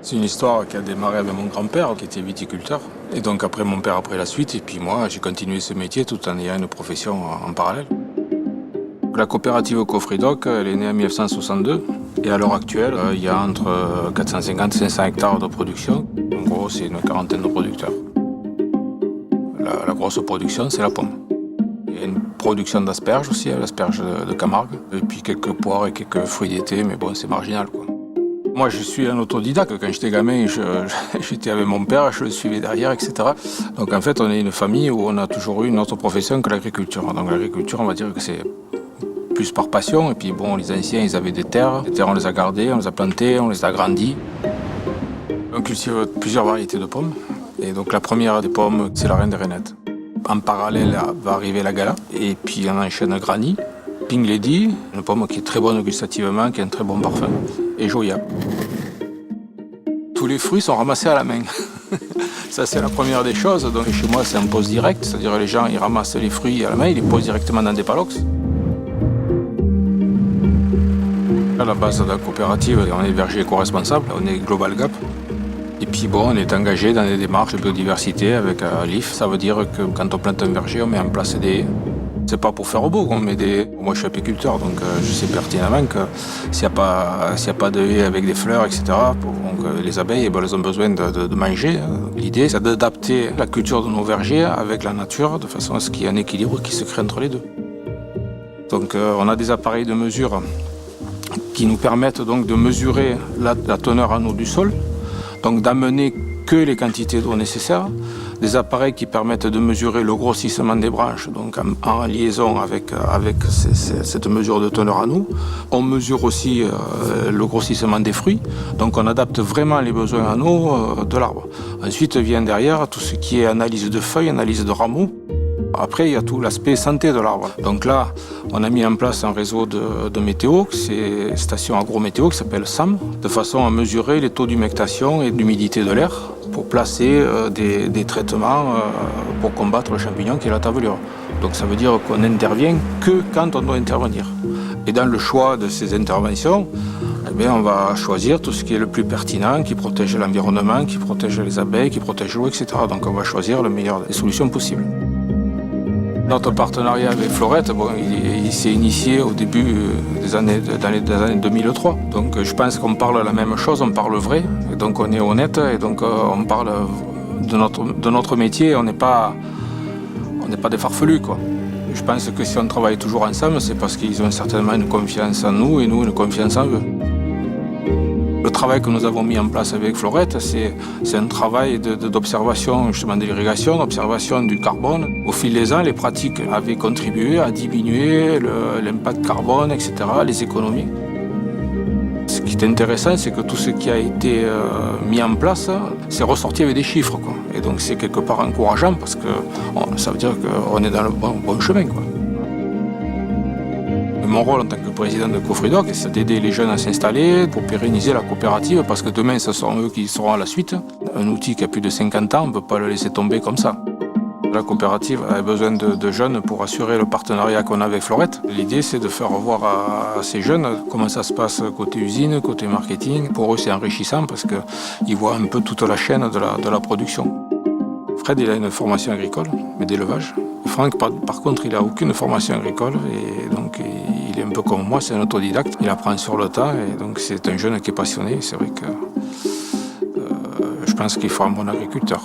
C'est une histoire qui a démarré avec mon grand-père qui était viticulteur. Et donc après mon père a pris la suite et puis moi j'ai continué ce métier tout en ayant une profession en parallèle. La coopérative Cofridoc, elle est née en 1962 et à l'heure actuelle il y a entre 450 et 500 hectares de production. En gros c'est une quarantaine de producteurs. La grosse production c'est la pomme. Il y a une production d'asperges aussi, l'asperge de Camargue, et puis quelques poires et quelques fruits d'été, mais bon c'est marginal quoi. Moi, je suis un autodidacte. Quand j'étais gamin, j'étais avec mon père, je le suivais derrière, etc. Donc en fait, on est une famille où on a toujours eu une autre profession que l'agriculture. Donc l'agriculture, on va dire que c'est plus par passion. Et puis bon, les anciens, ils avaient des terres. Les terres, on les a gardées, on les a plantées, on les a agrandies. On cultive plusieurs variétés de pommes. Et donc la première des pommes, c'est la reine des rainettes. En parallèle, va arriver la gala. Et puis on enchaîne Granny. Pink Lady, une pomme qui est très bonne gustativement, qui a un très bon parfum, et Joya. Tous les fruits sont ramassés à la main. Ça, c'est la première des choses. Donc, chez moi, c'est un pose direct, c'est-à-dire les gens ils ramassent les fruits à la main, ils les posent directement dans des palox. À la base de la coopérative, on est verger éco-responsable, on est Global Gap. Et puis bon, on est engagé dans des démarches de biodiversité avec l'IF. Ça veut dire que quand on plante un verger, on met en place des haies. C'est pas pour faire au beau qu'on met des... Moi je suis apiculteur, donc je sais pertinemment que s'il n'y a pas de haies avec des fleurs, etc., les abeilles elles ont besoin de manger. L'idée c'est d'adapter la culture de nos vergers avec la nature, de façon à ce qu'il y ait un équilibre qui se crée entre les deux. Donc on a des appareils de mesure qui nous permettent donc de mesurer la teneur en eau du sol, donc d'amener que les quantités d'eau nécessaires, des appareils qui permettent de mesurer le grossissement des branches, donc en liaison avec cette mesure de teneur en eau. On mesure aussi le grossissement des fruits, donc on adapte vraiment les besoins en eau de l'arbre. Ensuite vient derrière tout ce qui est analyse de feuilles, analyse de rameaux. Après, il y a tout l'aspect santé de l'arbre. Donc là, on a mis en place un réseau de météo, c'est une station agrométéo qui s'appelle SAM, de façon à mesurer les taux d'humectation et d'humidité de l'air pour placer des traitements pour combattre le champignon qui est la tavelure. Donc ça veut dire qu'on n'intervient que quand on doit intervenir. Et dans le choix de ces interventions, eh bien, on va choisir tout ce qui est le plus pertinent, qui protège l'environnement, qui protège les abeilles, qui protège l'eau, etc. Donc on va choisir le meilleur des solutions possibles. Notre partenariat avec Florette, bon, il s'est initié au début des années 2003. Donc je pense qu'on parle la même chose, on parle vrai, et donc on est honnête, et donc on parle de notre métier, on n'est pas des farfelus, quoi. Je pense que si on travaille toujours ensemble, c'est parce qu'ils ont certainement une confiance en nous et nous une confiance en eux. Le travail que nous avons mis en place avec Florette, c'est un travail d'observation justement de l'irrigation, d'observation du carbone. Au fil des ans, les pratiques avaient contribué à diminuer l'impact carbone, etc., les économies. Ce qui est intéressant, c'est que tout ce qui a été mis en place, c'est ressorti avec des chiffres, quoi. Et donc c'est quelque part encourageant parce que ça veut dire qu'on est dans le bon chemin, quoi. Mon rôle en tant que président de Cofridoc, c'est d'aider les jeunes à s'installer pour pérenniser la coopérative parce que demain, ce seront eux qui seront à la suite. Un outil qui a plus de 50 ans, on ne peut pas le laisser tomber comme ça. La coopérative a besoin de jeunes pour assurer le partenariat qu'on a avec Florette. L'idée, c'est de faire voir à ces jeunes comment ça se passe côté usine, côté marketing. Pour eux, c'est enrichissant parce qu'ils voient un peu toute la chaîne de la production. Fred, il a une formation agricole, mais d'élevage. Franck, par contre, il n'a aucune formation agricole et donc il est un peu comme moi, c'est un autodidacte. Il apprend sur le tas et donc c'est un jeune qui est passionné. C'est vrai que je pense qu'il faut un bon agriculteur.